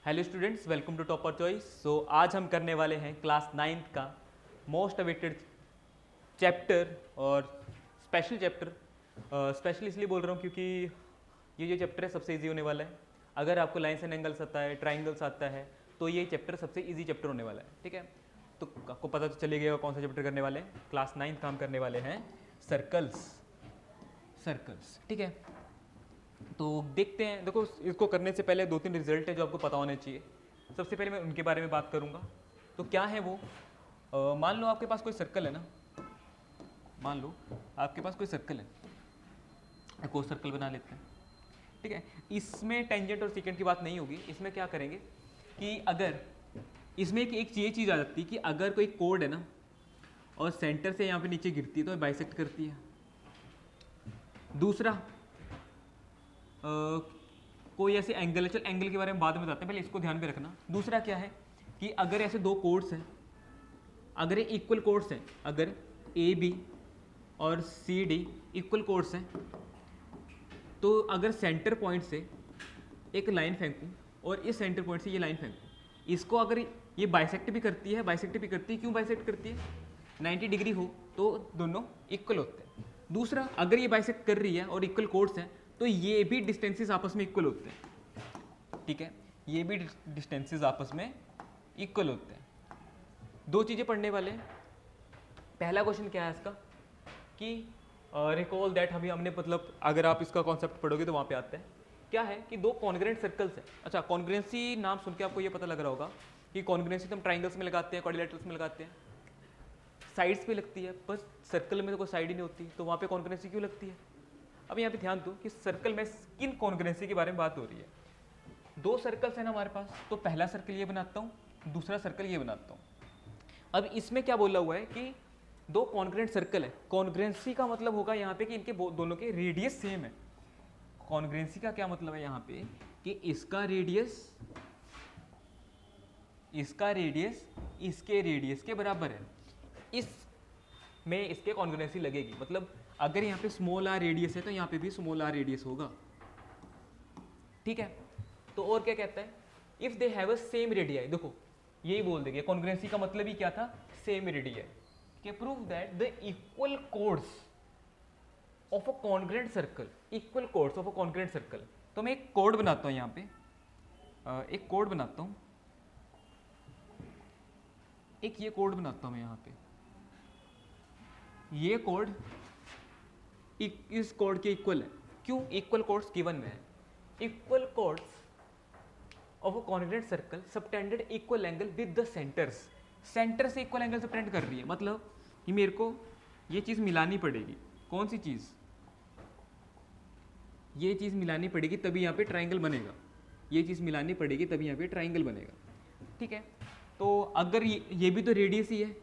Hello students, welcome to Topper Choice. So आज हम करने वाले हैं क्लास 9th का मोस्ट अवेटेड चैप्टर और स्पेशल चैप्टर। स्पेशल इसलिए बोल रहा हूँ क्योंकि ये जो चैप्टर है सबसे इजी होने वाला है। अगर आपको लाइन्स एंड एंगल्स आता है, ट्राइंगल्स आता है, तो ये चैप्टर सबसे इजी चैप्टर होने वाला है। ठीक है, तो आपको पता तो चले गया कौन सा चैप्टर करने वाले हैं। क्लास 9th का हम करने वाले हैं सर्कल्स। सर्कल्स, ठीक है। तो देखते हैं, देखो इसको करने से पहले 2-3 रिजल्ट है जो आपको पता होने चाहिए। सबसे पहले मैं उनके बारे में बात करूंगा। तो क्या है वो, मान लो आपके पास कोई सर्कल है ना, मान लो आपके पास कोई सर्कल है, एक और सर्कल बना लेते हैं। ठीक है, इसमें टेंजेंट और सीकेंट की बात नहीं होगी। इसमें क्या करेंगे कि अगर इसमें एक ये चीज़ आ जाती है कि अगर कोई कोड है ना और सेंटर से यहाँ पे नीचे गिरती है तो बाइसेक्ट करती है। दूसरा, कोई ऐसे एंगल है, चल एंगल के बारे में बाद में बताते हैं, पहले इसको ध्यान में रखना। दूसरा क्या है कि अगर ऐसे दो कोड्स हैं, अगर ये इक्वल कोड्स हैं, अगर ए बी और सी डी इक्वल कोड्स हैं, तो अगर सेंटर पॉइंट से एक लाइन फेंकूँ और इस सेंटर पॉइंट से ये लाइन फेंकूँ, इसको अगर ये बाइसेक्ट भी करती है, बाइसेक्ट भी करती है। क्यों बाइसेक्ट करती है? 90 डिग्री हो तो दोनों इक्वल होते हैं। दूसरा, अगर ये बाइसेक्ट कर रही है और इक्वल कोड्स हैं तो ये भी डिस्टेंसेस आपस में इक्वल होते हैं। ठीक है, ये भी डिस्टेंसेस आपस में इक्वल होते हैं। दो चीज़ें पढ़ने वाले हैं। पहला क्वेश्चन क्या है इसका कि रिकॉल दैट, हमने मतलब अगर आप इसका कॉन्सेप्ट पढ़ोगे तो वहाँ पे आता है क्या है कि दो कॉन्ग्रेंट सर्कल्स हैं। अच्छा, कॉन्ग्रेंसी नाम सुन के आपको ये पता लग रहा होगा कि कॉन्ग्रेंसी तो हम ट्राइंगल्स में लगाते हैं, क्वाड्रिलेटरल्स में लगाते हैं, साइड्स पे लगती है, पर सर्कल में तो कोई साइड ही नहीं होती, तो वहाँ पे कॉन्ग्रेंसी क्यों लगती है? अब यहाँ पे ध्यान दो कि सर्कल में किन कॉन्ग्रेंसी के बारे में बात हो रही है। दो सर्कल्स है ना हमारे पास, तो पहला सर्कल ये बनाता हूँ, दूसरा सर्कल ये बनाता हूँ। अब इसमें क्या बोला हुआ है कि दो कॉन्ग्रेंट सर्कल है। कॉन्ग्रेंसी का मतलब होगा यहाँ पे कि इनके दोनों के रेडियस सेम है। कॉन्ग्रेंसी का क्या मतलब है यहाँ पे कि इसका रेडियस इसके रेडियस के बराबर है। इस में इसके कॉन्ग्रेंसी लगेगी। मतलब अगर यहाँ पे स्मॉल आर रेडियस है तो यहाँ पे भी स्मॉल आर रेडियस होगा। ठीक है, तो और क्या कहता है, if they have a same radii. देखो यही बोल देंगे, कॉन्ग्रेंसी का मतलब ही क्या था, सेम रेडियाई। कि prove that the equal codes of a congruent circle, equal codes of a congruent circle. तो मैं एक कोड बनाता हूँ यहाँ पे, एक कोड बनाता हूँ, एक ये कोड बनाता हूँ मैं यहाँ पे। ये कोड इस कोड के इक्वल है। क्यों? इक्वल कोड्स गिवन में है। Equal codes of a congruent circle subtended equal angle with the centres. Centre से इक्वल एंगल सबटेंड कर रही है, मतलब कि मेरे को ये चीज़ मिलानी पड़ेगी। कौन सी चीज़? ये चीज़ मिलानी पड़ेगी तभी यहाँ पे ट्राइंगल बनेगा। ये चीज़ मिलानी पड़ेगी तभी यहाँ पे ट्राइंगल बनेगा। ठीक है, तो अगर ये भी तो रेडियस ही है,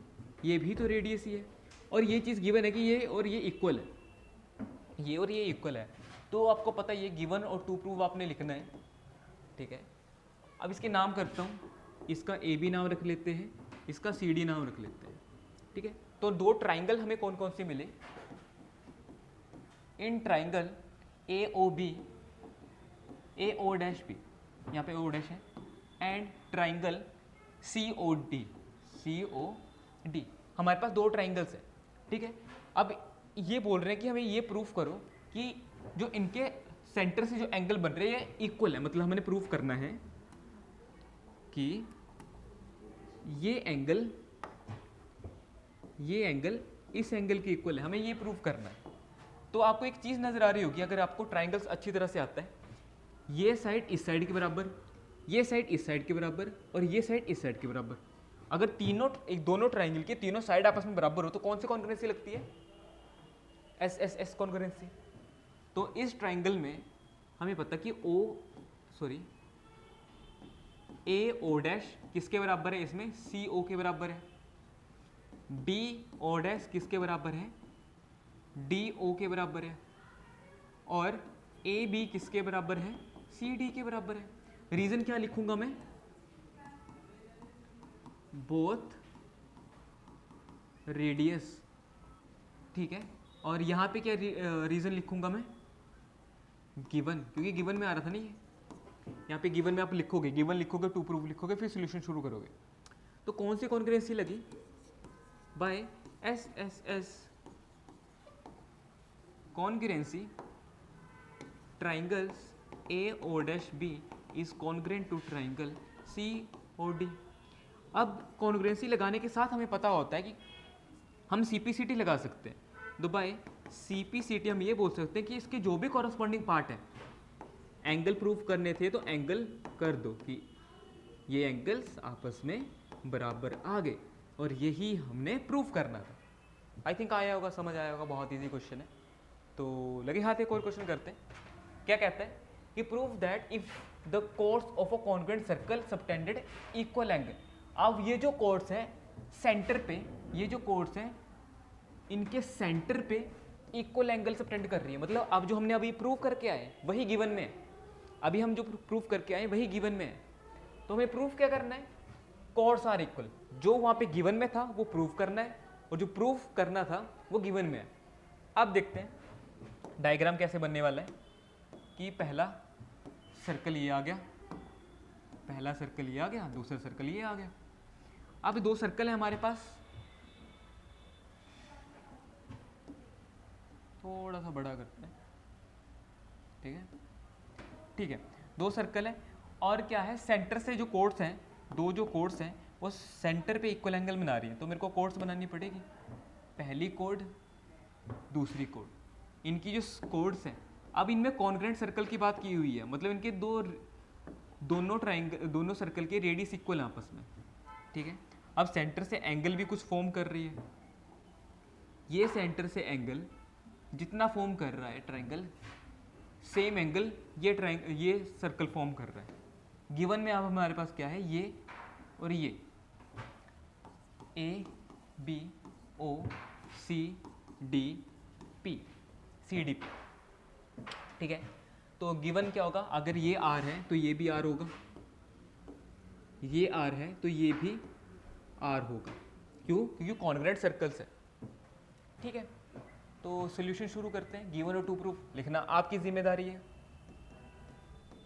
ये भी तो रेडियस ही है, और ये चीज़ गिवन है कि ये और ये इक्वल है, ये और ये इक्वल है, तो आपको पता है ये गिवन और टू प्रूव आपने लिखना है। ठीक है, अब इसके नाम करता हूँ, इसका ए बी नाम रख लेते हैं, इसका सी डी नाम रख लेते हैं। ठीक है, तो दो ट्राइंगल हमें कौन कौन से मिले? In triangle A O B, A O dash B, यहाँ पे ओ डैश है, and triangle C O D, C O D, हमारे पास दो ट्राइंगल्स हैं। ठीक है, अब ये बोल रहे हैं कि हमें ये प्रूफ करो कि जो इनके सेंटर से जो एंगल बन रहे हैं इक्वल है। मतलब हमने प्रूफ करना है कि ये एंगल इस एंगल के इक्वल है, हमें ये प्रूफ करना है। तो आपको एक चीज़ नज़र आ रही होगी, अगर आपको ट्राइंगल्स अच्छी तरह से आता है, ये साइड इस साइड के बराबर, ये साइड इस साइड के बराबर, और ये साइड इस साइड के बराबर। अगर तीनों दोनों ट्राइंगल के तीनों साइड आपस में बराबर हो तो कौन सी कॉन्ग्रुएंसी लगती है? S S S congruency. तो इस ट्राइंगल में हमें पता कि ए ओ डैश किसके बराबर है? इसमें सी ओ के बराबर है। डी ओ डैश किसके बराबर है? डी ओ के बराबर है। और ए बी किसके बराबर है? सी डी के बराबर है। रीजन क्या लिखूंगा मैं? Both radius. ठीक है, और यहाँ पे क्या रीजन लिखूंगा मैं? गिवन, क्योंकि गिवन में आ रहा था ना ये, यहाँ पे गिवन में आप लिखोगे, गिवन लिखोगे, टू प्रूफ लिखोगे, फिर सोल्यूशन शुरू करोगे। तो कौन सी कॉन्ग्रुएंसी लगी? By S S S congruency triangles A O dash B is congruent to triangle C O D. अब कॉन्ग्रुएंसी लगाने के साथ हमें पता होता है कि हम CPCT लगा सकते हैं। तो बाय CPCT हम ये बोल सकते हैं कि इसके जो भी कॉरस्पॉन्डिंग पार्ट है, एंगल प्रूफ करने थे तो एंगल कर दो कि ये एंगल्स आपस में बराबर आ गए, और यही हमने प्रूफ करना था। आई थिंक आया होगा, समझ आया होगा, बहुत ईजी क्वेश्चन है। तो लगे हाथ एक और क्वेश्चन करते हैं। क्या कहता है कि prove that if the course of a congruent circle subtended equal angle. अब ये जो कोर्स है सेंटर पे, ये जो कोर्स है इनके सेंटर पे इक्वल एंगल सबटेंड कर रही है। मतलब अब जो हमने अभी प्रूव करके आए वही गिवन में है, अभी हम जो प्रूफ करके आए वही गिवन में है। तो हमें प्रूफ क्या करना है? Course are equal. जो वहाँ पे गिवन में था वो प्रूफ करना है, और जो प्रूफ करना था वो गिवन में है। अब देखते हैं डायग्राम कैसे बनने वाला है कि पहला सर्कल ये आ गया, पहला सर्कल ये आ गया, दूसरा सर्कल ये आ गया। अब दो सर्कल है हमारे पास, थोड़ा सा बड़ा करते हैं, ठीक है, ठीक है। दो सर्कल है, और क्या है, सेंटर से जो कोर्ड्स हैं, दो जो कोर्ड्स हैं वो सेंटर पे इक्वल एंगल बना रही है। तो मेरे को कोर्ड्स बनानी पड़ेगी, पहली कोड, दूसरी कोड, इनकी जो कोड्स हैं। अब इनमें कॉन्ग्रुएंट सर्कल की बात की हुई है, मतलब इनके दोनों सर्कल के रेडियस इक्वल हैं आपस में, ठीक है। अब सेंटर से एंगल भी कुछ फॉर्म कर रही है। ये सेंटर से एंगल जितना फॉर्म कर रहा है ट्राइंगल, सेम एंगल ये सर्कल फॉर्म कर रहा है। गिवन में अब हमारे पास क्या है, ये और ये A B O C D P, C D P, ठीक है। तो गिवन क्या होगा, अगर ये आर है तो ये भी आर होगा, ये आर है तो ये भी आर होगा। क्यों? क्योंकि कॉन्ग्रुएंट सर्कल्स है, ठीक है। तो सॉल्यूशन शुरू करते हैं। गिवन और टू प्रूफ लिखना आपकी जिम्मेदारी है।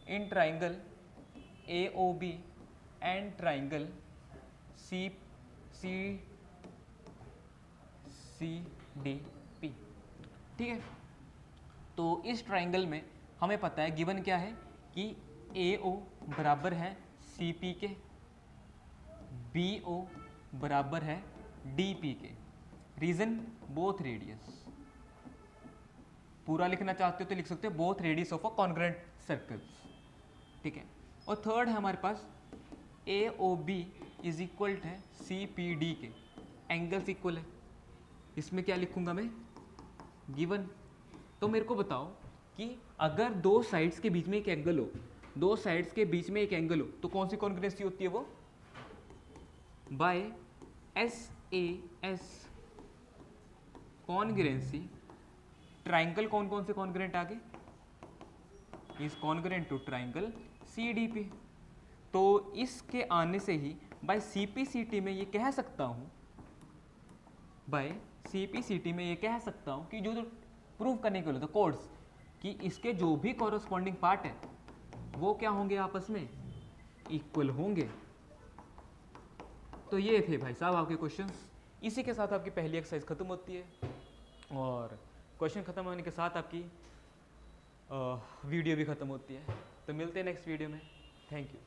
In triangle A O B and triangle C D P, ठीक है। तो इस ट्राइंगल में हमें पता है गिवन क्या है कि ए ओ बराबर है सी पी के, बी ओ बराबर है डी पी के। रीजन बोथ रेडियस, पूरा लिखना चाहते हो तो लिख सकते हो both radius of a congruent circles, ठीक है। और थर्ड है हमारे पास ए ओ बी इज इक्वल है सी पी डी के, एंगल्स इक्वल है। इसमें क्या लिखूंगा मैं, गिवन। तो मेरे को बताओ कि अगर दो साइड्स के बीच में एक एंगल हो, दो साइड्स के बीच में एक एंगल हो, तो कौन सी कॉन्ग्रुएंसी होती है वो? By S A S congruency triangle कौन कौन से कॉन्ग्रुएंट आगे, is congruent to triangle C D P. तो इसके आने से ही बाय CPCT में ये कह सकता हूँ, बाय CPCT में ये कह सकता हूँ कि जो प्रूव करने के लिए तो कोड्स कि इसके जो भी कॉरस्पॉन्डिंग पार्ट है वो क्या होंगे, आपस में इक्वल होंगे। तो ये थे भाई साहब आपके क्वेश्चंस। इसी के साथ आपकी पहली एक्सरसाइज खत्म होती है, और क्वेश्चन खत्म होने के साथ आपकी वीडियो भी खत्म होती है। तो मिलते हैं नेक्स्ट वीडियो में। Thank you.